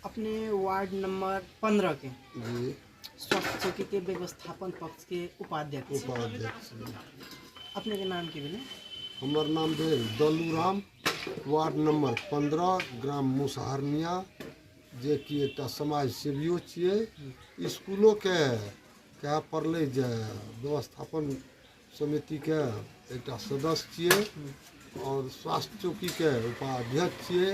अपने ward number 15 के जी स्वास्थ्य चौकी के व्यवस्थापन पक्ष के उपाध्यक्ष अपने के नाम की भेलै? हमर नाम भेल दलू राम, वार्ड नंबर 15, ग्राम मुसहरनिया, जे कि एकटा समाज सेवियो छियै। स्कूलों के कहे पड़लै जे व्यवस्थापन समिति के एकटा सदस्य छियै और स्वास्थ्य चौकी के उपाध्यक्ष छियै।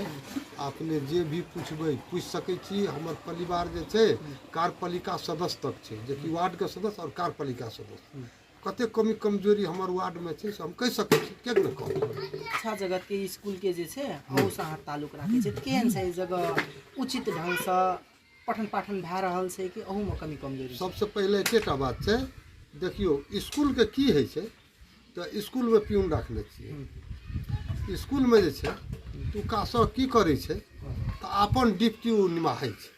अपने जे भी पूछबै पूछ सकै छी। हमर परिवार जे छै कार्यपालिका सदस्य तक छै, जे कि वार्ड के सदस्य और कार्यपालिका सदस्य। कते कमी कमजोरी हमर वार्ड में छै से हम कहि सकै छी, किएक नहि कहब। शिक्षा जगत के स्कूल के जे छै अहू से अहाँ ताल्लुक राखै छै, केहन छै जगह उचित ढंग से पठन पाठन भए रहल छै कि अहू में कमी कमजोरी? सबसे पहले एकेटा बात छै, देखियो स्कूल के की है छै, तो स्कूल में पियून राखने छियै। स्कूल में जे छै तू कासो की करे छै तो अपन ड्यूटी निभाहे छै।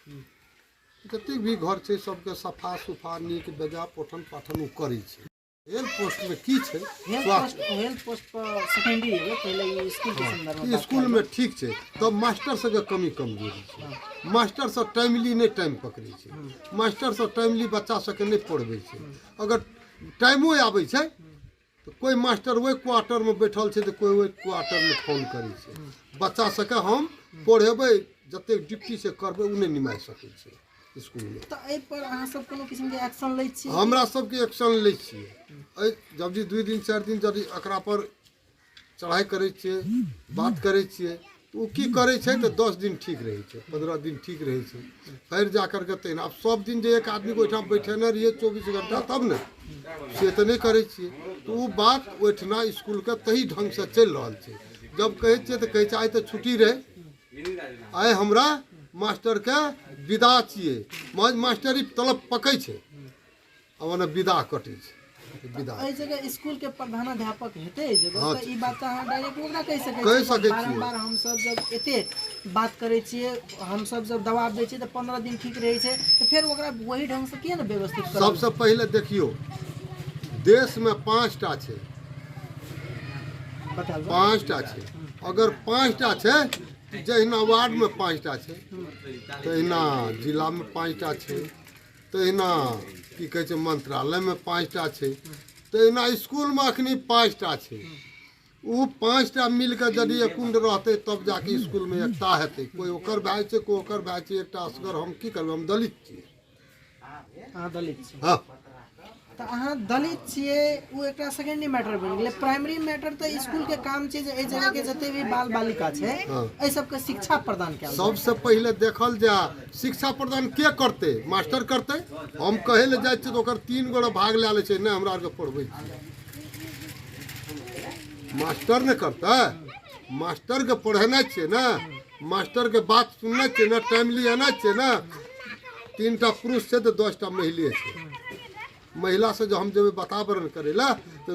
जते भी घर छै सबके सफा सुफा नीक बेजा पठन पाठन करे छै। हेल्थ पोस्ट में की छै, हेल्थ पोस्ट पर सेकेंडरी है पहले ये स्कूल के संदर्भ में स्कूल में ठीक छै, तब मास्टर सबके कमी कमजोरी छै। मास्टर सब टाइमली नहीं टाइम पकड़े छै, मास्टर सब टाइमली बच्चा सबके नहीं पढ़बै छै। अगर टाइमो आबै छै तो कोई मास्टर वही क्वार्टर में बैठल छै तो कोई वही क्वार्टर में फोन करे छै। बच्चा सबके हम पढ़ेबै जते ड्यूटी से करबै उ नहीं निमाहि सकै छै स्कूल में। तो एहि पर अहाँ सब कोनो किस्म के एक्शन लै छी? हमरा सबके एक्शन लै छियै। जब जी 2 दिन 4 दिन यदि एकरा पर चढ़ाई करे छियै, बात करे छियै तो वो की करे छै तो 10 दिन ठीक रहे छै, 15 दिन ठीक रहे छै, फिर जा करके तेन। अब सब दिन जे एक आदमी को ओहिठाम बैठेने रहिए 24 घंटा तब ने से तो नहीं करे छियै। तो वो बात ओहिठना स्कूल के तही ढंग से चल रहा छै। जब कहे छियै तो कहे छै आइ तो छुट्टी रहे, आइ हमरा मास्टर के विदा छियै, मास्टरी तलब पकै छै आ ओने विदा कटे छै। विदा एहि जगह स्कूल के प्रधानाध्यापक हेतै एहि जगह हाँ, तो ई बात अहाँ डायरेक्ट ओकरा कहि सकै कहि छी। सकै छियै। बारम्बार हम सब जब एते बात करे छियै, हम सब जब दबाव दै छियै तो 15 दिन ठीक रहे छै तो फिर ओकरा वही ढंग से किया ने व्यवस्थित करब? सबसे पहले देखियो देश में 5टा छै, बताउ 5टा छै। अगर 5टा छै जहिना वार्ड में 5टा छै, तहिना जिला में 5टा छै, तहिना की कहे छै मंत्रालय में 5टा छै, तहिना स्कूल में अखनी 5टा छै। वो 5टा मिल के यदि एकुंड रहते तब जाके स्कूल में एकता हेतै। कोई ओकर भाई छै कोई ओकर भाई छै, एकटा असगर हम की करबै, हम दलित छियै। अहाँ दलित छी हाँ तो अहाँ दलित छियै, वो एक सेकेंडरी मैटर बन गेलै। प्राइमरी मैटर तो स्कूल के काम छै जे एहि जगह के जते भी बाल बालिका छै एहि सबके शिक्षा प्रदान कयल जाय। सबसे पहले देखल जा शिक्षा प्रदान के करते, मास्टर करते। हम कहे ले जाए छियै तो ओकर 3 गोरा भाग ले ले छै, नहीं हमरा आर के पढ़बै छियै। मास्टर ने करता, मास्टर के पढ़ेना छियै ना, मास्टर के बात सुनना छियै ना, टाइमली आना छियै ना। 3टा पुरुष छै तो 10टा महिला छै। महिला से जो हम जब वातावरण करेला तो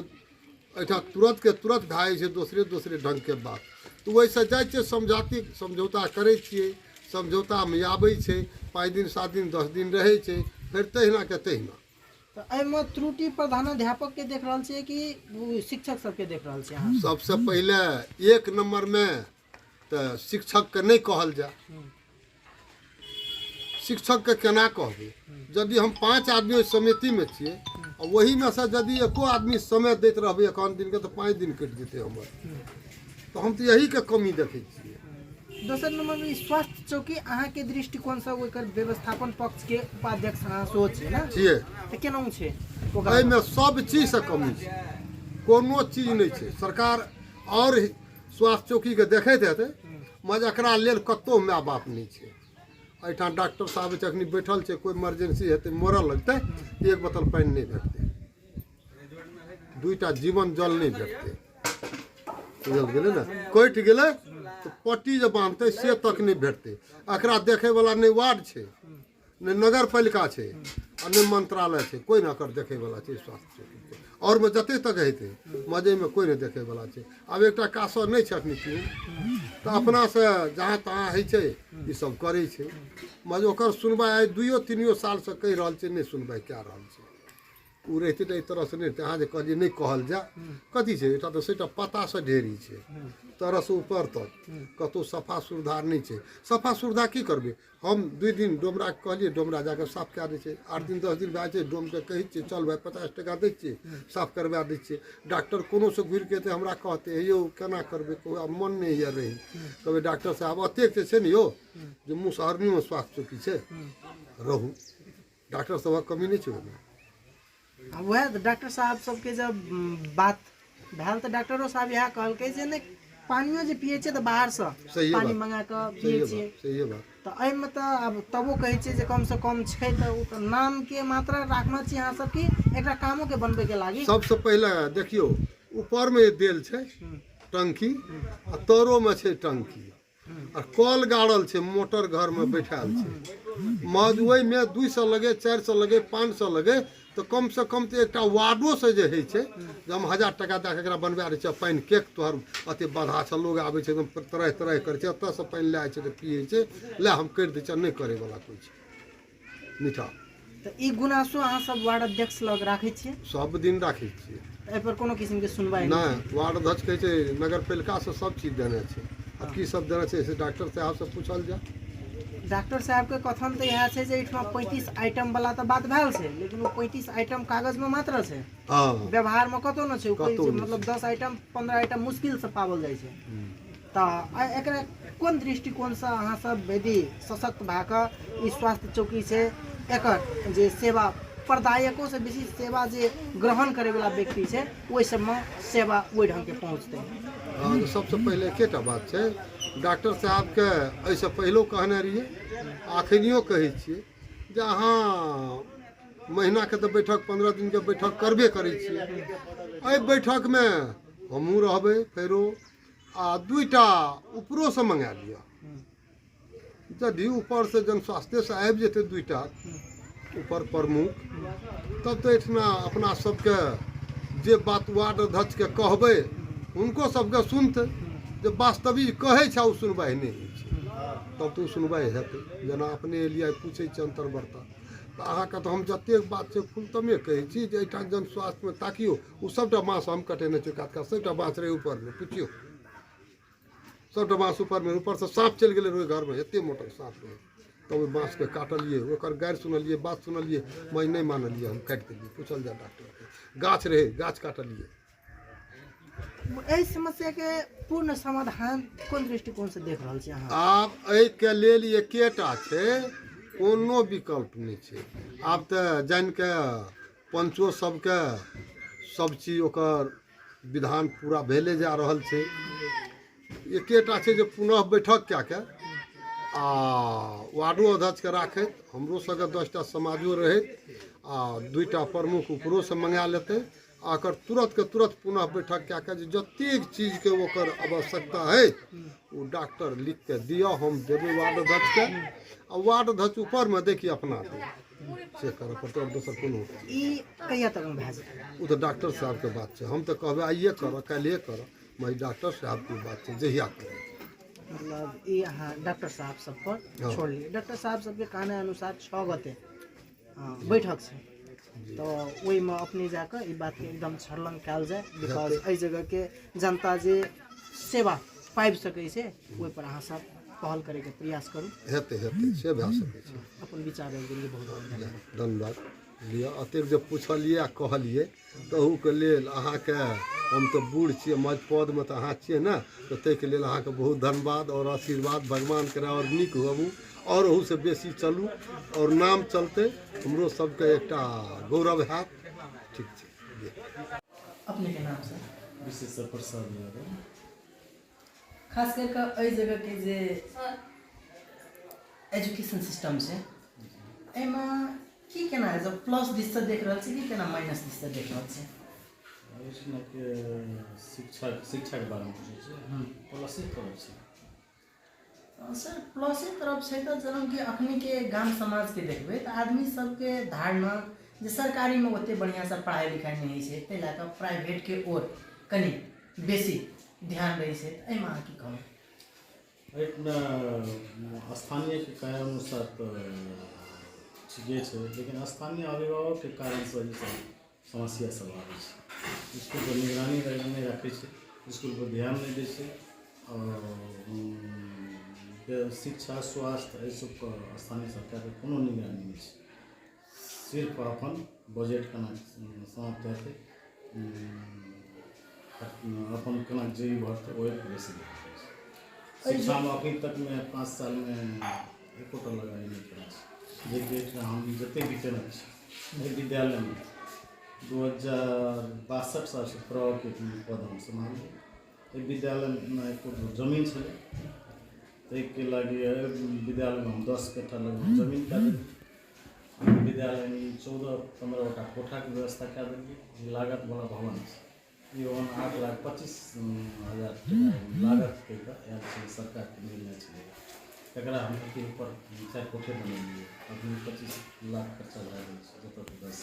ऐठा तुरंत के तुरंत भाई छै दूसरे दूसरे ढंग के बात। तो वैसे जाए छियै समझाती समझौता करे छियै, समझौता में आबै छै, 5 दिन 7 दिन 10 दिन रहे छै, फिर तहिना के तहिना। तो एहिमे त्रुटि प्रधानाध्यापक के देख रहल छियै कि शिक्षक सबके देख रहल छियै अहाँ? सबसे पहले 1 नंबर में तो शिक्षक के नहीं कहल जा। शिक्षक के केना कहबै? यदि हम 5 आदमी ओहि समिति में छियै और वही में से यदि एको आदमी समय दैत रहबै 1 दिन के तो 5 दिन कटि जेतै हमर। तो हम तो यही के कमी देखै छियै। दोसर नंबर में स्वास्थ्य चौकी अहाँ के दृष्टिकोण से ओकर व्यवस्थापन पक्ष के उपाध्यक्ष अहाँ सोच छै ना छियै तो केना छै एहि में सब चीज से कमी छै, कोनो चीज नहीं छै। सरकार और स्वास्थ्य चौकी के देखैत हेतै मगर एकरा लेल कतौ माय बाप नहीं छै। एहिठाम डॉक्टर साहब अखनी बैठल छै, कोई इमरजेंसी हेतै मरऽ लगतै 1 बोतल पानि नहीं भेटतै, 2टा जीवन जल नहीं भेटतै। बुझल गेलै ना, कटि गेलै तो पट्टी जे बांधतै से तक नहीं भेटतै। एकरा देखे वाला नहीं वार्ड छै, नहीं नगर पालिका छै और नहीं मंत्रालय छै, कोई ना कर देखे वाला छै स्वास्थ्य चौकी के। और में जते तक हेतै मजे में कोई नहीं देखे वाला छै। अब एकटा कासो नहीं छै अखनी तो अपना से जहाँ तहाँ है छै ई सब करे छै, मगर ओकर सुनवाई 2-3 साल से कहि रहल छै, नहीं सुनवाई कए रहल छै। उ रहते तो तरह से नहीं रहते। अहाँ जे कहलिए नहीं कहल जा कथी छै एटा तो सेटा पता से ढेरी छै तरह से ऊपर तक कतो सफा सुधार नहीं छै। सफा सुधार की करबे हम 2 दिन डोमरा के कहलिए डोमरा जाके साफ कए दै छै 8 दिन 10 दिन भए छै डोम के कहै छियै चल भाई 50 टका दै छियै साफ करवा दै छियै। डॉक्टर कोनो से घुरि के हमरा कहते हे यौ केना करबे कोई मन नहीं ये रही कहबे डॉक्टर साहब अतेक छै ने यो जे मुसहरनी में स्वास्थ्य चौकी छै रहू डॉक्टर सबक कमी नहीं छै ओहिमे। वह डॉक्टर साहब सबके जब बात भेल तो डॉक्टरो साहब यह कहलकै जे नहीं पानियो जे पिए छै तो बाहर से सही पानी बात। मंगा के पिए छै सही बात तो एहिमे तो अब तबो कहै छै जे कम से कम छै तो उ तो नाम के मात्रा राखना चाहिए अहाँ सब की एकरा कामो के बनबे के लागी। सबसे पहले देखियो ऊपर में देल छै टंकी आ तरो में छै टंकी और कल गाड़ल छै मोटर घर में बैठाल छै मजुई में 200 लगे 400 लगे 500 लगे तो कम से कम तो एक वार्डो से जे है छै जे हम 1000 टका दे के एकरा बनवा दै छै पानि केक तोहर अते बाधा छै लोग आबै छै एकदम तरह तरह करे छै एतऽ से पानि लै छै तो पिए छै ले हम कर दै छै नहीं करे वाला कोई छै मीठा तो ई गुनासो अहाँ सब वार्ड अध्यक्ष लग राखै छियै सब दिन राखै छियै एहि पर कोनो किस्म के सुनवाई नहीं नहीं वार्ड अध्यक्ष कहै छै नगर पालिका से सब चीज देने छै अब की सब देना छै से डॉक्टर साहब से पूछल जाए। डॉक्टर साहब के कथन तो यह छै जे एहिठमा 35 आइटम वाला तो बात भेल छै लेकिन वो 35 आइटम कागज में मात्र छै हाँ व्यवहार में कतो न छै कोई कतौ नहि मतलब 10 आइटम 15 आइटम मुश्किल से पावल जाइ छै। तो एकरा कोन दृष्टिकोण से अहाँ सब यदि सशक्त भए कऽ ई स्वास्थ्य चौकी छै एकर जे सेवा प्रदायकों से बेसी सेवा जे ग्रहण करे वाला व्यक्ति छै ओहि सबमे सेवा ओहि ढंग के पहुँचते। हाँ तो सबसे पहले एकेटा बात छै डॉक्टर साहब के ऐसे पहलो कहने रहिए अखनियो कहै छियै जे अहाँ महीना के तो बैठक 15 दिन के बैठक करबे करै छियै एहि बैठक में हमहूँ रहबै फेरो आ 2टा ऊपरो से मंगा लिअ यदि ऊपर से जन स्वास्थ्य से आबि जेतै 2टा ऊपर प्रमुख तब तो एठना अपना सबके जे बात वार्ड अध्यक्ष के कहबै उनको सबके सुनते जे वास्तविक कहै छै ओ सुनवाई नहीं होइ छै तब तो सुनवाई हेतै जेना अपने एलियै पूछै छै अंतर्वर्ता तऽ अहाँके तऽ हम जतेक बात छै खुलतमे कहै छी जे एहिठाम जन स्वास्थ्यमे ताकियो ओ सबटा बाँस हम कटेने छी काट सबटा बाँस रहै ऊपरमे पुछियो सबटा बाँस ऊपरमे ऊपर से साँप चलि गेलै ओहि घरमे एतेक मोटर साँप रहै तब ओहि बाँसके काटलियै ओकर गारि सुनलियै बात सुनलियै मैं नहीं मानलियै हम काटि देलियै पूछल जाए डॉक्टरके गाछ रहै गाछ काटलियै। एहि समस्या के पूर्ण समाधान कोन दृष्टिकोण से देख रहल छी अहाँ? आब एहिके लेल एकेटा छै कोनो विकल्प नहीं छै आब तऽ जानि के पंचो सबके सब चीज ओकर विधान पूरा भेले जा रहल छै एकेटा छै जे पुनः बैठक कए के आ वार्डो अध्यक्ष के राखैत हमरो सबके 10टा समाजो रहैत आ 2टा प्रमुख ऊपरो से मंगा लेतै आकर तुरंत के तुरंत पुनः बैठक कए के जतेक चीज के ओकर आवश्यकता है वो डॉक्टर लिख के दिया हम देवे वार्ड अध्यक्ष के आ वार्ड अध्यक्ष ऊपर में देखिए अपना से कर पड़ते और दोसर कोनो ई कहिया तक में भए जेतै? वो तो डॉक्टर साहब के बात है हम तो कहबे आइए कर काल्हिए कर मैं डॉक्टर साहब की बात है जहिया कर मतलब ई अहाँ डॉक्टर साहब सब पर हाँ। छोड़ लियै डॉक्टर साहब सबके कहने अनुसार 6 गते बैठक छै तो ओहि में अपने जाकर ई बात के एकदम छलंग कयल जाए बिकॉज एहि जगह के जनता जे सेवा पाबि सकै छै ओहि पर अहाँ सब पहल करे के प्रयास करू हेतै हेतै से भए सकै छै। अपन विचार के लिए बहुत बहुत धन्यवाद। धन्यवाद लिअ एतेक जे पुछलियै आ कहलियै तहूके लेल अहाँके हम तऽ बूढ़ छियै मध्य पदमे तऽ अहाँ छियै ने तऽ ताहिके लेल अहाँके बहुत धन्यवाद और आशीर्वाद भगवान करे और नीक होबू और ओहू से बेसी चलू और नाम चलते हमरो सबके एकटा गौरव हैत ठीक छै। अपने के नाम से विशेष प्रसाद यादव खास करके एहि जगह के जे एजुकेशन सिस्टम छै एहिमे की केना है जब प्लस दिस से देख रहल छी कि केना माइनस दिस से देख रहल छी? इसमें के शिक्षा के बारे में पूछे छै प्लस तरफ से सर प्लसे तरफ छै तऽ जेना कि अखनी के गाम समाज के देखबै तऽ आदमी सबके धारणा जे सरकारी में ओते बढ़िया से पढ़ाई लिखाई नहीं होइ छै ताहि लए कऽ प्राइवेट के ओर कनी बेसी ध्यान रहै छै एहिमे अहाँ की कहब? स्थानीय के कहै अनुसार तो ठीके छै लेकिन स्थानीय अभिभावक के कारण से ई सब समस्या सब आबै छै। स्कूल पर निगरानी नहीं रखै छै, स्कूल पर ध्यान नहीं दै छै, और शिक्षा स्वास्थ्य एहि सब पर स्थानीय सरकार के कोनो निगरानी नहीं छै। सिर्फ अपन बजट केना समाप्त हेतै, अपन केना जेबी बढ़तै ओहि पर बेसी ध्यान दै छै। शिक्षा में अभी तक में 5 साल में एकोटा लगाई नहीं करै छै। जे हम जते भी केने छी विद्यालय में 2062 साल से प्रभ के पद हम सम्हारलियै। एहि विद्यालय में एको जमीन छलै, ताहिके लागि विद्यालय में हम 10 कट्ठा लगभग जमीन कए देलियै। विद्यालय में 14-15 कोठा के व्यवस्था कए देलियै। लागत वाला भवन छै, ई भवन 8,25,000 लागत के आयल छलै, सरकार के निर्णय छलै। एकरा हम के ऊपर 4 कोठे बनेलियै, अभी 25 लाख खर्चा भए गेल छै। जतऽ 10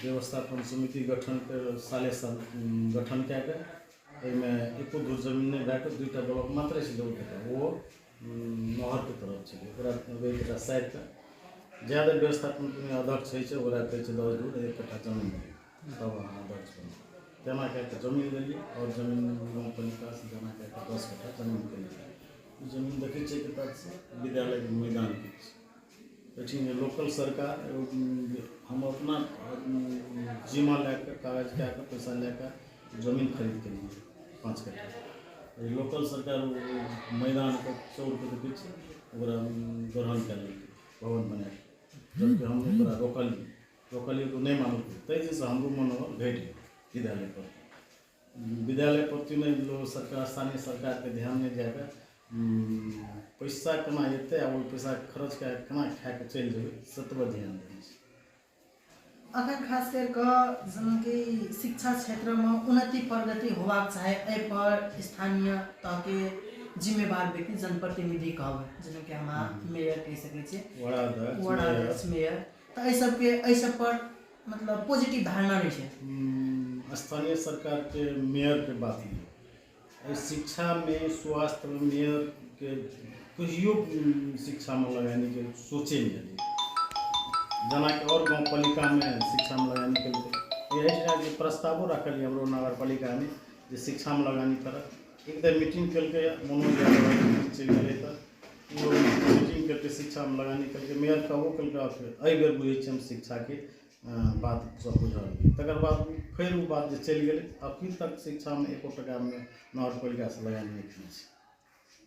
व्यवस्थापन समिति गठन कर साले साल गठन कए के एहिमे एको धूर जमीन नहीं भए कऽ 2टा ब्लॉक मात्र छै, 2 टका वो नहर के तरफ छै। ओकरा एकटा साइड के ज्यादा व्यवस्थापन अध्यक्ष होइ छै, ओकरा कहै छै 10 धूर 1 कट्ठा जमीन दियौ, तब अहाँ अध्यक्ष बनू। तेना कए कऽ जमीन लेलियै, और जमीन गाँव पालिका से जेना कए कऽ 10 कट्ठा जमीन केलियै। जमीन देखै छियै कतऽ छै, विद्यालय के मैदान के छै। एहिठिन लोकल सरकार हम अपना जिम्मा लए कऽ कागज कए कऽ पैसा लए कऽ जमीन खरीद के लिए 5 कट्ठा। लोकल सरकार मैदान के चौर के देखै छै, ओकरा ग्रहण कए लेलकै भवन बना के, जबकि हम ओकरा रोकलियै तो नहीं मानलकै। ताहि से हमरो मनोबल घटि गेल। विद्यालय प्रति नहीं लोग सरकार स्थानीय सरकार के ध्यान नहीं जाके पैसा केना एतै आ ओहि पैसा खर्च कए केना खा के चलि जेबै से पर ध्यान दै छै। अखन खास कर कऽ जेना कि शिक्षा क्षेत्र में उन्नति प्रगति होबाक चाही, एहि पर स्थानीय तह के जिम्मेवार व्यक्ति जनप्रतिनिधि कहबै, जेना कि हम मेयर कह सकै छियै, वार्ड अध्यक्ष मेयर, तो एहि सब पर मतलब पॉजिटिव धारणा नहीं छै। स्थानीय सरकार के मेयर के बात नहीं, शिक्षा में स्वास्थ्य में मेयर के कहियो शिक्षा में लगाने के सोचे नहीं। जना कि और गाँव पालिका में शिक्षा में लगानी के लिए प्रस्तावो रखलिए हमरो नगर पालिका में जे शिक्षा में लगानी तरह एकदम मीटिंग कलके मनोज चलि गए तो मीटिंग करके शिक्षा में लगानी करके मेयर कहबो कलके एहि बेर बुझे हम शिक्षा के बात सब बुझल। तकर बाद फिर वो बात जो चलि गए, अभी तक शिक्षा में 1 टका में नगर पालिका से लगानी नहीं की छै।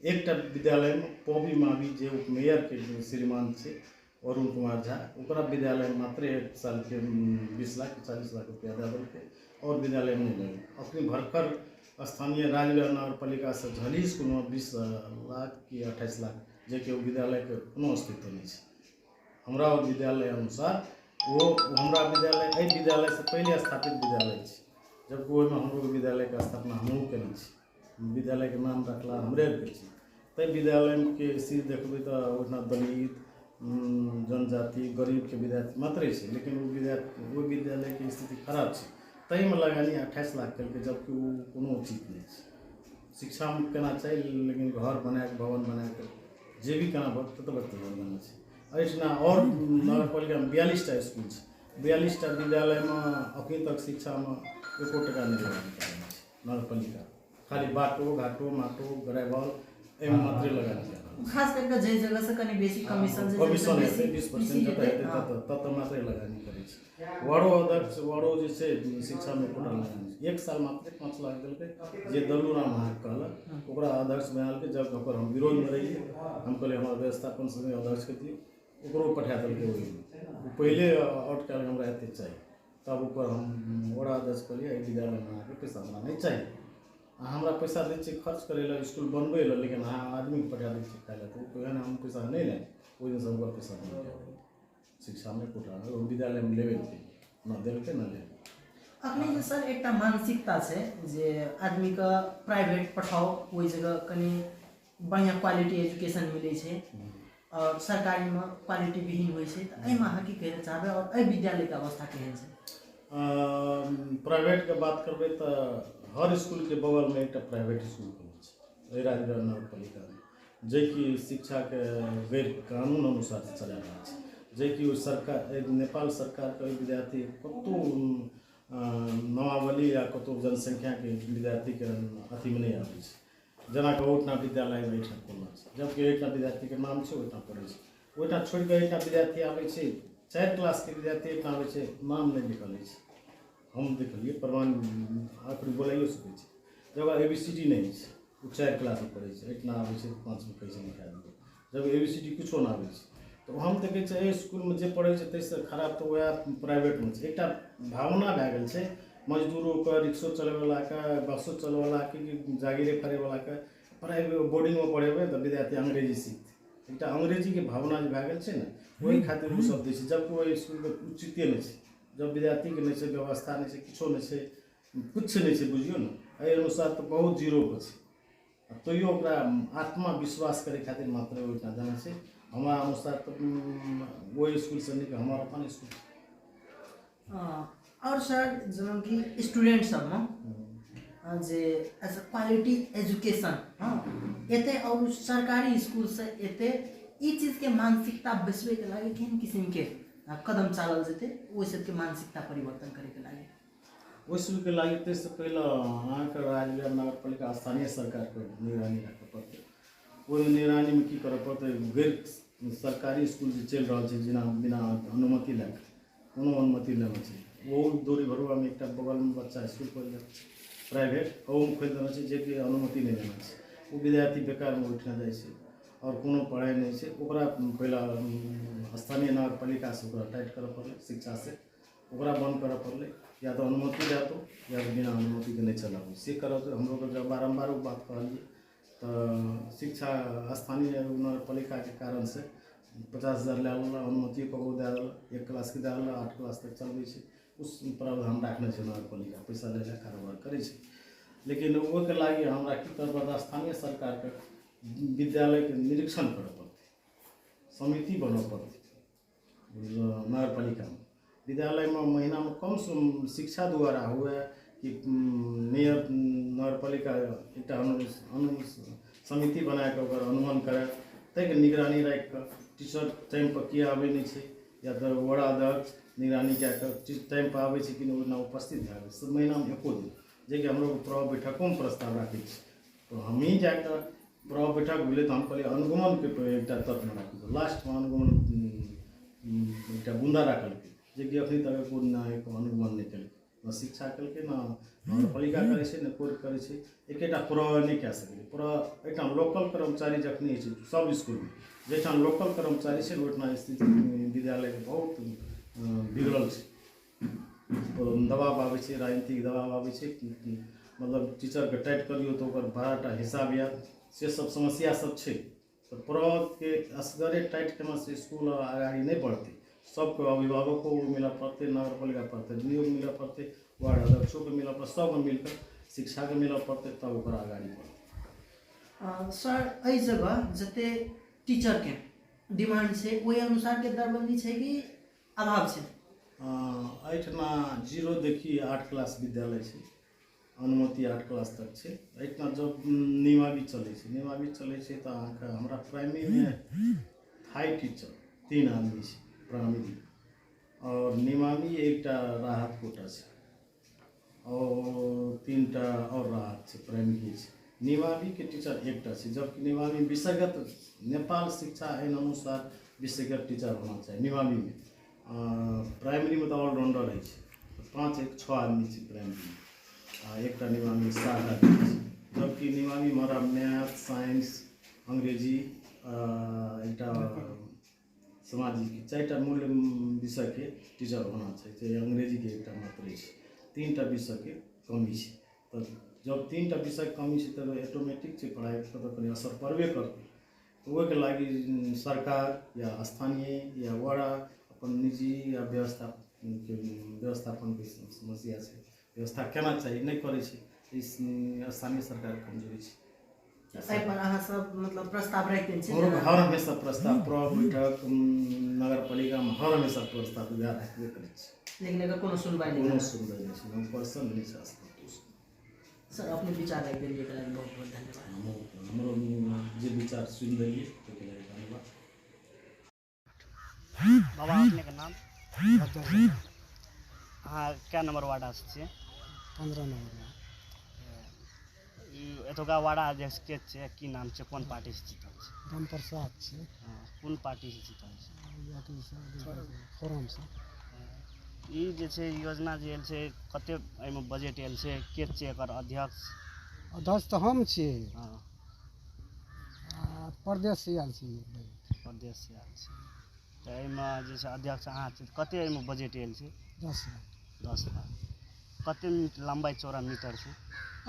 एकटा विद्यालय में पौवी मावी जे उपमेयर के श्रीमान छै अरुण कुमार झा, ओकरा विद्यालय में मात्र 1 साल के 20 लाख 40 लाख रुपया दे देलकै, और विद्यालय में नहीं लगे। अपनी भरकर स्थानीय राजगढ़ नगर पालिका से झली स्कूल में 20 लाख कि 28 लाख जे कि विद्यालय के कोनो अस्तित्व नहीं है। हमरा विद्यालय अनुसार वो हमरा विद्यालय एहि विद्यालय से पहले स्थापित विद्यालय है, जबकि ओहिमे हमरो विद्यालय के स्थापना हमहूँ केने छी। विद्यालय के नाम रखला हमरे के छी। ताहि विद्यालय के स्थिति देखबै तो ओहिना दलित जनजाति गरीब के विद्यार्थी मात्र है, लेकिन वो विद्यालय के स्थिति खराब है। तई में लगानी 28 लाख कल, जबकि वो कोनो उचित नहीं है। शिक्षा में केना चाहिए, लेकिन घर बना के भवन बना के जे भी केना तब बनाना चाहिए। एहिठिना और नगर पालिका में 42टा स्कूल है, 42टा विद्यालय में अभी तक शिक्षा में 1 टका नहीं लगानी नगर पालिका, खाली बाटो घाटो माटो ग्रेवल एम मात्र लगानी खास करके जे जगह से कनी बेसी कमीशन है 20% तब मात्र लगानी करे छै। वार्डो अध्यक्ष वार्डो जे छै शिक्षा में कोटा लगानी 1 साल मात्र 5 लाख देलकै, जे दलूराम महाक कहलक ओकरा अध्यक्ष बनालकै। जब ओकर हम विरोध में रहिए, हम कहलिए हमारा व्यवस्थापन संगे अध्यक्ष के दियौ, ओकरो पठा देलकै। ओहि पहले आउट कल हमरा एते चाहिए, तब ऊपर हम वार्ड अध्यक्ष कहलिए विद्यालय में अहाँके पैसा हमरा नहीं चाहिए, हमरा पैसा दै छियै खर्च करे ला स्कूल बनबे ला, लेकिन अहाँ आदमी के पठा दै छियै खाय ला, तो कहन हम पैसा नहीं लें। ओहि दिन से ओकर पैसा नहीं शिक्षा में कोटा विद्यालय में लेबे न देलकै न ले। अखनी जे सर एकटा मानसिकता छै जे आदमी के प्राइवेट पठाओ, ओहि जगह कनी बढ़िया क्वालिटी एजुकेशन मिले छै, और सरकारी में क्वालिटी विहीन होइ छै। तो एहिमे अहाँ की कहै चाहबै, और एहि विद्यालय के अवस्था केहन छै? प्राइवेट के बात करबै तो हर स्कूल के बगल में एक प्राइवेट स्कूल है राजगढ़ नगर पालिका में, जे कि शिक्षा के गैर कानून अनुसार से चला रहा है। जे कि ओ सरकार नेपाल सरकारके विद्यार्थी कतहु नामावली या कतहु जनसंख्याके विद्यार्थीके अथीमे नहीं आबै छै। जेना कि ओहिठाम विद्यालय एहिठाम खोलना छै, जबकि एहिठाम विद्यार्थीके नाम छै, ओहिठाम पढ़ै छै। ओहिठाम छोड़ि कऽ एहिठाम विद्यार्थी आबै छै, 4 क्लासके विद्यार्थी एहिठाम आबै छै, नाम नहीं लिखल अछि। हम देखलिए प्रमाण आप बोलाइयो सकै छै। जब ABCD नहीं छै, वो 4 क्लास में पढ़े छै, एतना आबै छै 5 में कैसे लिखा दिए, जब ABCD कुछो ना आबै छै। तो हम देखै छै एहि स्कूलमे जे पढ़ै छै ताहिसँ खराब तऽ वएह प्राइवेटमे छै। एकटा भावना भए गेल छै मजदूरोके, रिक्शो चलबैवलाके, बसो चलबैवलाके, जागीरे करैवलाके प्राइवेट बोर्डिंगमे पढ़ेबै तऽ विद्यार्थी अंग्रेजी सीखतै। एकटा अंग्रेजीके भावना जे भए गेल छै ने, ओहि खातिर ओसभ दै छै, जबकि ओहि स्कूलके उचिते नहीं छै। जब विद्यार्थीके नहीं छै, व्यवस्था नहीं छै, किछो नहीं छै, कुछ नहीं छै, बुझियो ने एहि अनुसार तऽ बहुत जीरोपर छै। तैयो ओकरा आत्मविश्वास करे खातिर मात्र ओहिठाम जाना छै। हमरा अनुसार तऽ ओहि स्कूलसँ नीक हमर अपन स्कूल छै। और सर जेना कि स्टूडेंट सब जे एज क्वालिटी एजुकेशन एते और सरकारी स्कूल से एते ई चीज के मानसिकता बसबे के लागे केहन किस्म के कदम चालल जेते ओहि सबके मानसिकता परिवर्तन करे के लागे। ओहि सबके लागि ताहिसँ पहिले अहाँके राज्य नगरपालिका स्थानीय सरकारके निगरानी राखऽ पड़तै। ओहि निगरानीमे की करऽ पड़तै, गैर सरकारी स्कूल जे चलि रहल छै जेना बिना अनुमति लए कऽ, कोनो अनुमति लेना छै, ओहो दूरी भरुआमे एकटा बगलमे बच्चा स्कूल खोलि देलक प्राइवेट, ओहोमे खोलि देना छै जेकि अनुमति नहीं लेना छै। वो विद्यार्थी बेकारमे उठिना जाइ छै और कोनो पढ़ाइ नहीं छै। ओकरा पहिले स्थानीय नगरपालिकासँ ओकरा टाइट करऽ पड़लै, शिक्षा से ओकरा बंद करऽ पड़लै, या तो अनुमति दे दो या बिना अनुमति के नहीं चलाबू से करब। तो हम लोग जब बारम्बार वो बात कहलिए तो शिक्षा स्थानीय नगरपालिका के कारण से 50,000 ले लेला, अनुमति ककरो दे देला, 1 क्लास के दे देला, 8 क्लास तक चलबै छै। उस प्रावधान राखने छै नगरपालिका, पैसा ले ले कारोबार करै छै। लेकिन ओहिके लागि हमरा की करऽ पड़तै, स्थानीय सरकारके विद्यालयके निरीक्षण करऽ पड़तै, समिति बनऽ पड़तै नगरपालिकामे। विद्यालय में महीना में कम से कम शिक्षा द्वारा हुए कि मेयर नगरपालिका एक समिति बना के अनुमान करे, तक निगरानी राखि कऽ टीचर टाइम पर किए आबै नहीं छै, या तो वार्ड अध्यक्ष निगरानी कए कऽ टाइम पर आबै छै कि नहीं ओना उपस्थित भए गेल सब महीना में एको दिन, जेकि हम लोग प्रभाव बैठकों प्रस्ताव राखै छी। तो हम ही जाकर प्रभाव बैठक भेलै तऽ हम कहलिए अनुगमनके एकटा तत्व राखू, लास्टमे अनुगमन एकटा बुंदा राखलकै जेकि अखनी तक कोई अनुगमन नहीं कल, न शिक्षा कल ना नगरपालिका करे छै, न कोर्ट करे छै। एकेटा प्रभाव नहीं कए सकै। एहिठाम लोकल कर्मचारी जखनी होइ छै सब स्कूलमे, जहिठाम लोकल कर्मचारी छै ओहिठाम स्थिति विद्यालयके बहुत बिगड़ल छै। दबाव आबै छै, राजनीतिक दबाव आबै छै, मतलब टीचरके टाइट करियो तो ओकर बड़ाटा हिसाब या से सब समस्या सब छै। तो प्रभावके असगरे टाइट केना से स्कूल आगाड़ी नहीं बढ़तै। सबके अभिभावकों को मिला पड़ते, नगरपालिका पड़ते, नियोग मिला पड़ते, वार्ड अध्यक्षों के मिला पड़ते, सब मिलकर शिक्षा के मिला पड़ते, तब ओकर आगाड़ी बढ़ते। सर एहि जगह जते टीचर के डिमांड छै ओहि अनुसार के दरबंदी छै कि अभाव छै? एहिठमा 0 देखी 8 क्लास विद्यालय छै, अनुमति 8 क्लास तक छै। एहिठमा जब निमावी चलै छै, निमावी चलै छै तऽ अहाँके हमरा प्राइमरीमे हाई टीचर 3 आदमी छै प्राइमरी, और निमावी एकटा राहत कोटा छै, और 3टा और राहत छै, प्राइमरी छै। निमावी के टीचर एकटा छै, जबकि निमावी विषयगत नेपाल शिक्षा आइन अनुसार विषयगत टीचर होना चाहिए निमावी में। प्राइमरी में तो ऑलराउंडर है, 5 1 6 आदमी छै प्राइमरी में, एकटा निमावी 7 आदमी छै। जबकि निमावी में हमारा मैथ, साइंस, अंग्रेजी, एकटा सामाजिक 4टा मूल विषय के टीचर होना चाहिए। अंग्रेजी के एकटा मात्र है, 3टा विषय के कमी है। तो जब 3टा विषय कमी है तो ऑटोमेटिक से पढ़ाई पर तो कहीं असर पड़बे करते। तो ओहिके लागि सरकार या स्थानीय या बड़ा अपन निजी या व्यवस्थापन के समस्या से व्यवस्था केना चाहिए नहीं करे छै, इस स्थानीय सरकार कमजोरी छै। पर अहाँ सब मतलब प्रस्ताव राखि देन छै? हर हमेशा प्रस्ताव प्रभाव बैठक नगरपालिका में हर हमेशा प्रस्ताव वएह राखबे करै छै, लेकिन एकर कोनो सुनवाई नहीं, कोनो सुनवाई नहीं छै। हम पर्सन नहीं छै असंतुष्ट। सर अपने विचार राखि देलिए के लागि बहुत बहुत धन्यवाद। हमरो जे विचार सुनि देलिए ओके लागि धन्यवाद। बाबा अपने का नाम हाँ क्या नंबर वार्ड छियै 15 नंबर एतुका वार्ड अध्यक्ष के छै की नाम छै कोन पार्टी से जीतल छै राम प्रसाद छै कोन पार्टी से जीतल छै फोरम से ई जे छै योजना जे आयल छै कते एहिमे बजट आयल छै के छै एकर अध्यक्ष अध्यक्ष तऽ हम छियै हाँ प्रदेश से आयल छी प्रदेश से आयल छै तऽ एहिमे जे छै अध्यक्ष अहाँ छै कते एहिमे बजट आयल छै 10 लाख कते लम्बाई चौड़ा मीटर छै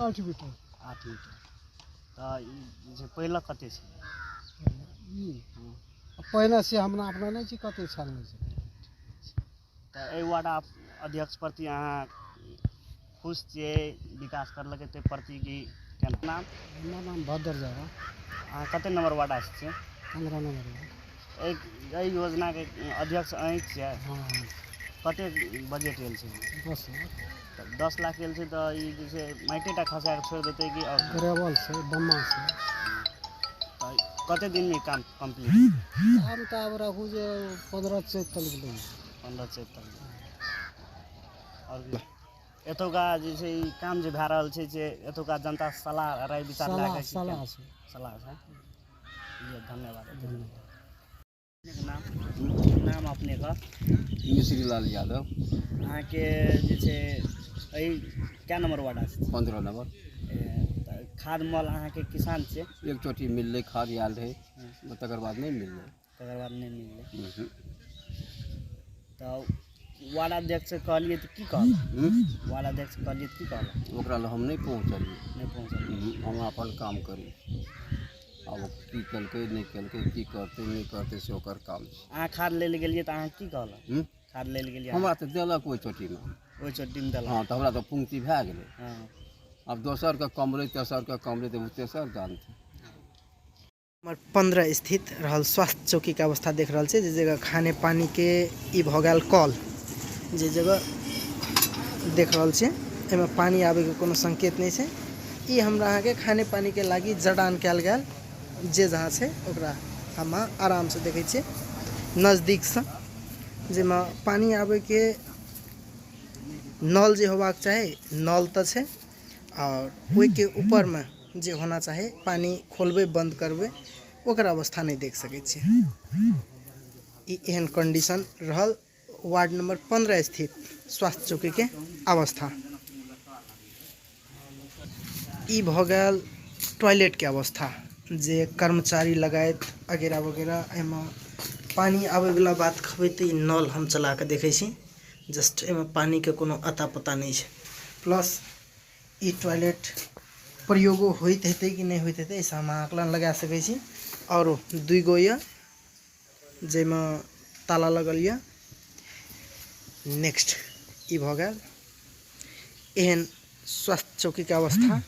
8 मीटर 8 मीटर तऽ ई जे छै पहिले कते छै पहले से हमरा अपना नहीं छी कते छाल में छै तऽ एहि वार्ड अध्यक्ष प्रति अहाँ खुश छियै विकास करलकै ताहि प्रति कि केना नाम हमर नाम भद्र जावा अहाँ कते नंबर वार्ड छियै 15 नंबर एहि योजनाके अध्यक्ष अहीं छियै हाँ कते बजट आयल छै 10 लाख तऽ 10 लाख आयल छै तऽ ई जे छै माटिटा खसा कऽ छोड़ि देतै कि आओर ग्रेवल से बम्मा से तऽ कते दिनमे काम कम्प्लीट हम तऽ अब रखू जे 15 से तक ले 15 से तक आओर एतुका जे छै ई काम जे भए रहल छै जे एतुका जनता सलाह राय विचार लए कऽ सलाह से सलाह छै धन्यवाद नाम नाम अपनेके मिश्री लाल यादव अहाँके जे छै एहि क्या नंबर वार्ड छै 15 नंबर खाद मल अहाँके किसान छियै एक चोटी मिललै खाद आयल रहै तकर बाद नहीं मिललै तकर बाद नहीं मिललै तऽ वार्ड अध्यक्ष से कहलिए तो की कहल वार्ड अध्यक्ष कहलिए तो की कहल ओकरा लए हम नहीं पहुँचलिए नहीं पहुँचल हम अपन काम करी अब की कलकै नहीं कलकै की करते नहीं करते से ओकर काम छै अहाँ खाद ले गेलिए तऽ अहाँ की कहल खाद ले गेलिए हमरा तऽ देलक ओहि चोटीमे ओहि चोटीमे देलक हाँ तऽ हमरा तऽ पंक्ति भए गेलै हाँ अब दोसरके कमलै तेसरके कमलै तऽ तेसर जानतै नंबर 15 स्थित रहल स्वास्थ्य चौकी के अवस्था देख रहल छै जे जगह खाने पानी के ई भ गेल कल जे जगह देख रहल छै एमे पानी आवे के कोनो संकेत नहीं छै ई हमरा अहाँ के खाने पानी के लागी जड़ान कैल गेल जे जहाँ छै ओकरा हम आराम से देखे छियै नजदीक से जेमा पानी आवे के नल जे होबाक चाही नल तो छै और ओहि के ऊपर में जे होना चाही पानी खोलबे बंद करबे ओकर अवस्था नहीं देख सके छी ई एहन कंडीशन रहल वार्ड नंबर 15 स्थित स्वास्थ्य चौकी के अवस्था ई भ गेल टॉयलेट के अवस्था जे कर्मचारी लगायत वगैरह वगैरह एमे पानी आवे वाला बात कहबै तऽ ई नल हम चला के देखे छी जस्ट एमे पानी के कोनो अता पता नहीं छै प्लस ई टॉयलेट प्रयोगो होइत हेतै कि नहीं होइत हेतै ऐसा हम आकलन लगा सकै छी और 2 गो ये जेमे ताला लगल ये नेक्स्ट ई भ गेल एहन स्वास्थ्य चौकी के अवस्था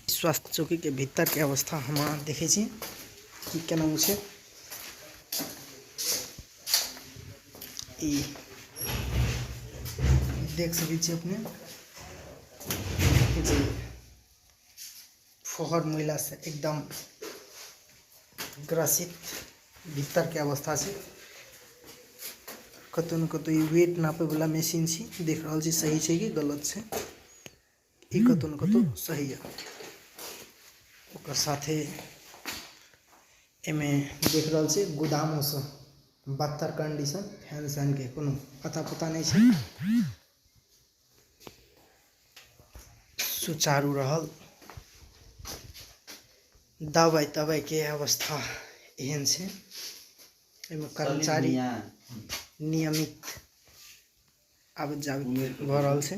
स्वास्थ्य चौकी के भीतर के अवस्था हम देखे छी कि केना छै ई देख सकै छी अपने जी फोहर मैला से एकदम ग्रसित भीतर के अवस्था से कतौ न कतौ ई वेट नापे वाला मशीन छी देख रहल छी सही छै कि गलत छै ई कतौ न कतौ सही है ओकर साथे एमे देख रहल छी गोदामों से बदतर कंडीशन फैन सैन के कोनो पता पता नहीं छै सुचारू रहल दवाई तवाई के अवस्था एहन छै एमे कर्मचारी नियमित आबत जाबत भ रहल छै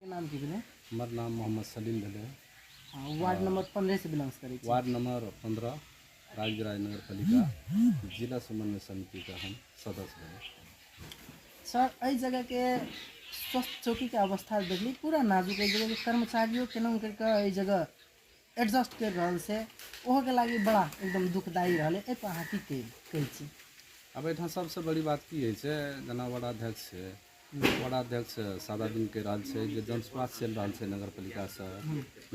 नाम की भेलै हमर नाम मोहम्मद सलीम भेलै वार्ड नंबर 15 से बिलोंग्स करै छी वार्ड नंबर 15 राजगिरा नगर पालिका जिला समन्वय समिति का हम सदस्य रहे सर एहि जगह के स्वास्थ्य चौकी के अवस्था देखली पूरा नाजुक है जगह के कर्मचारियों केना करके एहि जगह एडजस्ट कर रहल से ओहो के लागी बड़ा एकदम दुखदायी रहले ए अहाँ की कहै छी अब एहिठाम सबसे बड़ी बात की होइ छै जेना वार्ड अध्यक्ष छै वार्ड अध्यक्ष सादा दिन कह रहा है जे जन स्वास्थ्य चल रहा है नगर पालिका से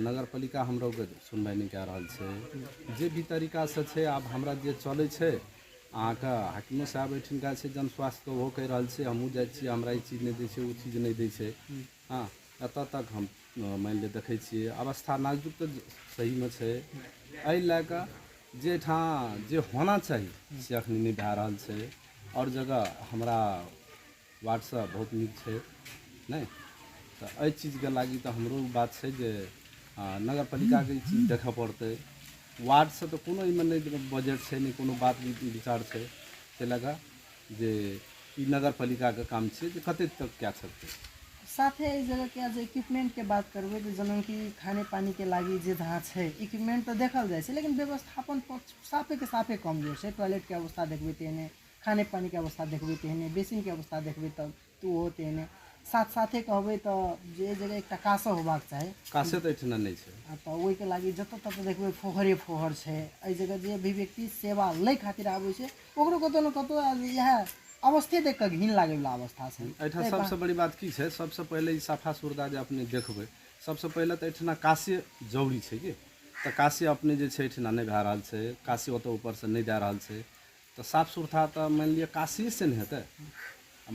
नगर पालिका हमरो के सुनवाई नहीं कह रहा है जे भी तरीका से छै आब हमरा जे चले छै अहाँके हाकिमो साहब एठिनका छै जन स्वास्थ्य के ओहो कहि रहल छै हमहूँ जाइ छियै हमरा ई चीज नहीं दै छै ओ चीज नहीं दै छै हाँ एतऽ तक हम मान ले देखै छियै अवस्था नाजुक तऽ सहीमे छै एहि लए कऽ जे ठाम जे होना चाही से अखन नहीं भए रहल छै और जगह हमरा वार्डसँ बहुत नीक छै नहीं तऽ एहि चीजके लागी तऽ हमरो बात छै जे नगर पालिकाके ई चीज देखऽ पड़तै वार्ड से तो कोनो इमे नहीं बजट छै नहीं कोनो बात विचार छै ताहि लऽ कऽ जे ई नगर पालिका के काम छै जे कते तक क्या सकते साथे इस जगह के आज इक्विपमेंट के बात करबै तो जेना कि खाने पानी के लागी जे जहाँ छै इक्विपमेंट तो देखल जाइ छै लेकिन व्यवस्थापन पक्ष साफे के साफे कमजोर छै टॉयलेट के अवस्था देखबै तेहने खाने पानी के अवस्था देखबै तेहने बेसिन के अवस्था देखबै तब तो ओहो तेहने साथ साथे कहबै तो जे जगह एकटा कासो होबाक चाही कासे तऽ एहिठिना नहीं छै तो ओहिके लागि जतऽ ततऽ देखबै फोहरे फोहर छै एहि जगह जे भी व्यक्ति सेवा लै खातिर आबै छै ओकरो कतौ न कतौ इएह अवस्थे देख कऽ घिन लागे वाला अवस्था छै एहिठाम सबसे बड़ी बात की छै सबसे पहले ई साफा सुरदा जे अपने देखबै सबसे पहले तऽ एहिठिना कासे जरूरी छै कि तऽ कासे अपने जे छै एहिठिना नहीं भए रहल छै कासे ओतऽ ऊपर से नहीं दए रहल छै तऽ साफ सुथरा तऽ मानि लिअ कासे से नहीं हेतै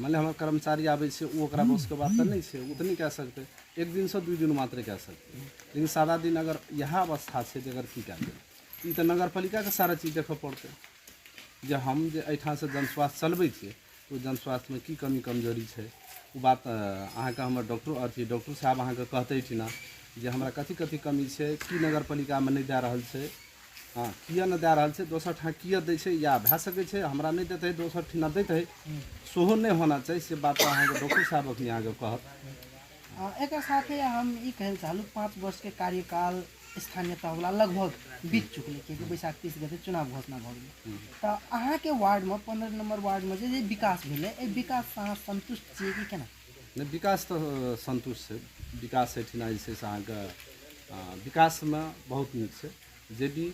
मान लिअ हमर कर्मचारी आबै छै ओ ओकरा बसके बात तऽ नहीं छै ओ तऽ नहीं कह सकते एक दिन से 2 दिन मात्र कह सकते लेकिन सारा दिन अगर इएह अवस्था छै जे अगर की कए देबै ई तऽ नगर पालिकाके सारा चीज देखऽ पड़तै जे हम जे एहिठाम से जन स्वास्थ्य चलबै छियै तो जन स्वास्थ्य में की कमी कमजोरी छै ओ बात अहाँके हमर डॉक्टर साहब अहाँके कहते ठिना जे हमरा कथी कथी कमी छै की नगर पालिकामे नहीं दए रहल छै हाँ किया नहीं दए रहल छै दोसर ठाम किया दै छै या भए सकै छै हमरा नहीं देतै दोसर ठिना दैत है सेहो नहीं होना चाही से बात अहाँके डॉक्टर साहब अखनी अहाँके कहत एक साथे हम ई कहल चाहलू 5 वर्ष के कार्यकाल स्थानीय तहवाला लगभग बीत चुकले क्योंकि बैसाख 30 गते चुनाव घोषणा भऽ गेलै तऽ अहाँके वार्डमे 15 नंबर वार्डमे जे विकास भेलै एहि विकास अहाँ संतुष्ट छियै कि केना नहीं विकास तो संतुष्ट छै विकास एठिना जे छै से अहाँके विकासमे बहुत नीक छै जे भी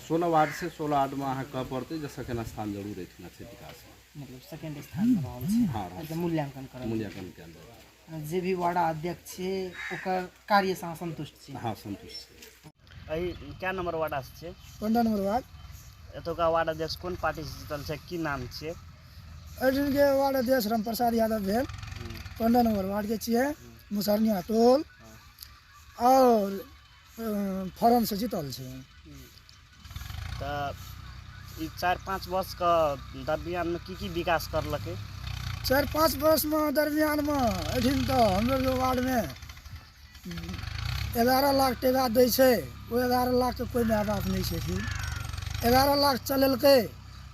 16 वार्ड से 16 वार्डमे अहाँ कह पड़तै जे सेकेंड स्थान जरूर एठिना छै विकासमे मतलब सेकेंड स्थानमे रहल छै हाँ मूल्यांकन करल मूल्यांकन कयल जाय जे भी वार्ड अध्यक्ष छै ओकर कार्यसँ अहाँ संतुष्ट छी हाँ संतुष्ट छै एहि क्या नंबर वार्ड छै 15 नंबर वार्ड एतुका वार्ड अध्यक्ष कोन पार्टी से जीतल छै की नाम छियै एहिठिनके वार्ड अध्यक्ष रामप्रसाद यादव भेल 15 नंबर वार्डके छियै मुसरनिया टोल और फॉरम से जीतल छै तऽ ई 4-5 वर्ष के दरमियान में की विकास करलकै 4-5 वर्ष में दरमियान में एठिन तो हमरो वार्ड में 11 लाख टका दै छै ओ 11 लाख के कोई माय बाप नहीं छै 11 लाख चलेलकै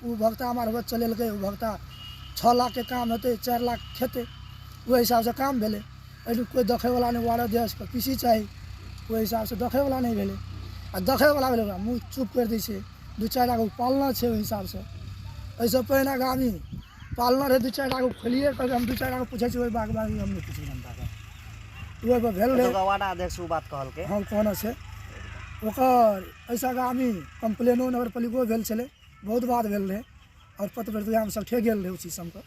ओ भक्ता मार्फत चलेलकै ओ भक्ता 6 लाख के काम हेतै 4 लाख खेतै ओहि हिसाब से काम भेलै एठिन कोई देखै वाला नहीं वार्ड अध्यक्ष के पीसी चाही ओहि हिसाब से देखै वाला नहीं भेलै आ देखै वाला भेलै ओकरा मुँह चुप कर दै छै 2-4 लाख पालना छै ओहि हिसाब से एहिसँ पहिने आगामी पालना रहे 2-4 लाख खोलिए कर हम 2-4 लाख पूछे छी ओहि बागबानी हम नहीं पूछे जनता के ओहि पर भेल रहे एतुका वार्ड अध्यक्ष ओ बात कहलकै हम कहने छै ओकर ऐसा आगामी कंप्लेनो नगर पालिको भेल छलै बहुत बात भेल रहे और पत्र प्रतिज्ञामे सब ठे गेल रहे उसी सबके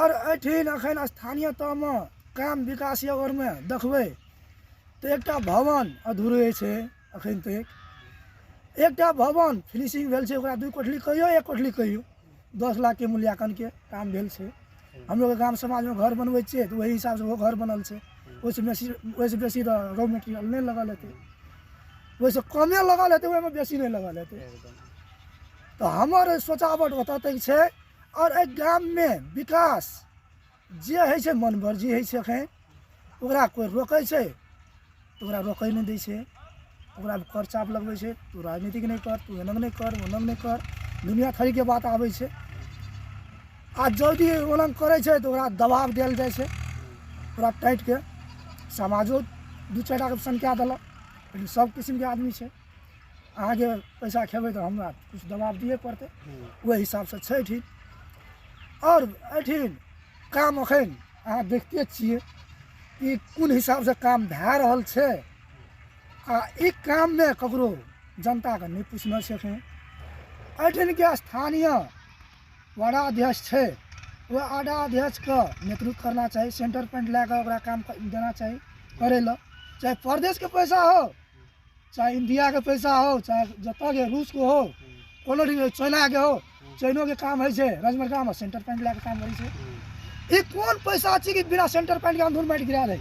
और एठिन अखन स्थानीय तहमे काम विकास ओरमे देखबै तऽ एकटा भवन अधूरे छै अखन तक एकटा भवन फिनिशिंग भेल छै ओकरा 2 कोठली कहियो 1 कोठली कहियो 10 लाख के मूल्यांकन के काम भेल छै हम लोग गाम समाज में घर बनबै छियै तऽ वही हिसाब से वो घर बनल छै ओहिसँ बेसी रॉ मटेरियल नहीं लगल हेतै ओहिसँ कमे लगल हेतै ओहिमे बेसी नहीं लगल हेतै तो हमर सोचावट ओतऽ तक छै और एहि गाम में विकास जे होइ छै मनमर्जी होइ छै एखन ओकरा कोई रोकै छै तऽ ओकरा रोकै नहीं दै छै ओकरा कर चाप लगबै छै तू राजनीतिक नहीं कर तू एनक नहीं कर ओनक नहीं कर दुनिया थरी के बात आबै छै आ जल्दी ओनक करै छै तऽ ओकरा दबाव देल जाइ छै ओकरा टाइट के समाजो 2-4 टाके संख्या देलक लेकिन सब किस्म के आदमी छै अहाँके पैसा खेबै तऽ हमरा कुछ दबाव दिए पड़तै ओहि हिसाब से छै ठीक और एठिन काम एखन अहाँ देखते छियै कि कोन हिसाब से काम भए रहल छै आ ई काम में ककरो जनता के नहीं पूछना छै एखन एठिन के स्थानीय वार्ड अध्यक्ष छै वह आधा अध्यक्ष का नेतृत्व करना चाहिए, सेंटर पॉइंट लाकर ओकरा काम देना चाहिए करे ला। चाहे प्रदेश के पैसा हो, चाहे इंडिया के पैसा हो, चाहे जतऽ के रूस को हो, कोनो चाइना के हो, चाइनो के काम है छै राजमर काम सेंटर पॉइंट लाके काम करै छै। ये कौन पैसा छै कि बिना सेंटर पॉइंट के अंधुर माटि गिरा दे,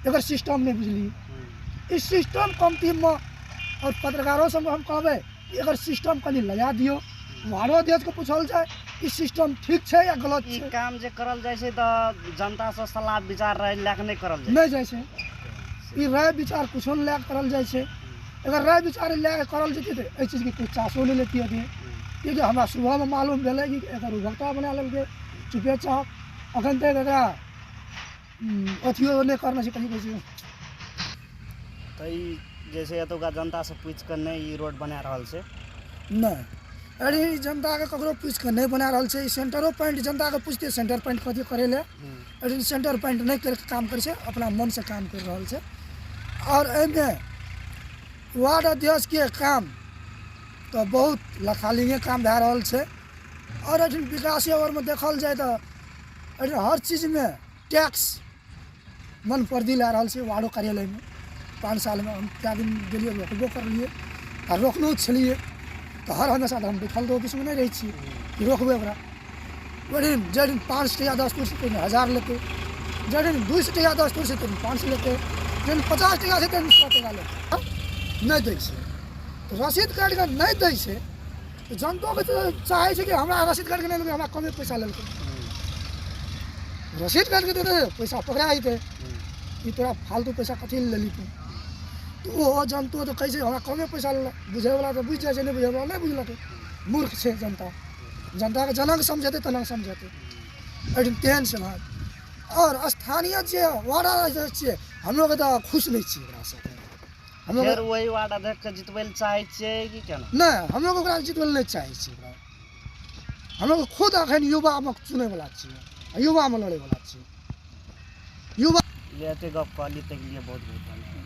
एकर सिस्टम नहीं बुझली। इस सिस्टम कमती में और पत्रकारों से हम कहबे एकर सिस्टम कनी लगा दियो, वारो देश को पूछल जाए ई सिस्टम ठीक छै या गलत ई छै। काम जे करल जाइ छै त जनता से सलाह विचार राय लैके नहीं करल जाइ नहीं जाइ छै, ई राय विचार कुछो नहीं लैके करल जाइ छै। अगर राय विचार लैके करल जेतै तऽ एहि चीजके कोई चासो नहीं लेती है, क्योंकि हमरा सुबहमे मालूम भेलै कि एकर उपभोक्ता बना लेलकै चुपे चाप, अखन तक एकरा अथियो नहीं करना छै कहीं कहीं। त ई जैसे एतुका जनता से पूछ के नहीं ई रोड बना रहल छै नहीं, अरे जनता के ककरो पूछ के नहीं बना रहल छै। ई सेंटरो पॉइंट जनता के पूछते सेंटर पॉइंट कथी करे ले, अरे सेंटर पॉइंट नहीं करके काम करे छै, अपना मन से काम कर रहल छै। और एमे वार्ड अध्यक्ष के काम तो बहुत लखालिंगे काम भए रहल छै। और अखन विकास और में देखल जाए तो अरे हर चीज में टैक्स मन पर्दी ला रहल छै। वार्डो कार्यालय में 5 साल में हम क्या दिन गेलिए रोकबो करलिए आ रोकलो छलिए, तो हर हमेशा हम बैठल तो ऑफिस में नहीं रही छी कि रोकबे ओकरा। ओहि दिन जे दिन 5 टका 10 कुर्सी तो 1000 लेते, जे दिन 200 टका 10 कुर्सी तो 500 लेते, जे दिन 50 टका से तो 100 टका लेते, नहीं दै छै। तो रसीद काट के नहीं दै छै तो जनतो के तो चाहे छै कि हमरा रसीद काट के नहीं लेलकै, हमरा कमे पैसा लेलकै। रसीद काट के देते पैसा पकड़ा जेतै, ई तोरा फालतू पैसा कथी ले लेली तू। तो वो जनतो तो कैसे हमरा कमे पैसा लेला, बुझे वाला तो बुझ जाए छै, नहीं बुझे वाला नहीं बुझलकै। मूर्ख छै जनता, जनता के जनक समझेतै तना समझेतै, एहिठिन तेहन छै बात। और स्थानीय जे वार्ड अध्यक्ष छियै हम लोग तो खुश नहीं छियै ओकरा से। हम लोग फिर वही वार्ड अध्यक्ष के जितबै ले चाहै छियै कि केना? नहीं, हम लोग ओकरा जितबै नहीं चाहै छियै ओकरा। हम लोग खुद अखन युवा में चुनै वाला छियै, युवा में लड़े वाला छियै। युवा ये एते गप कहली तक लिए बहुत बहुत धन्यवाद।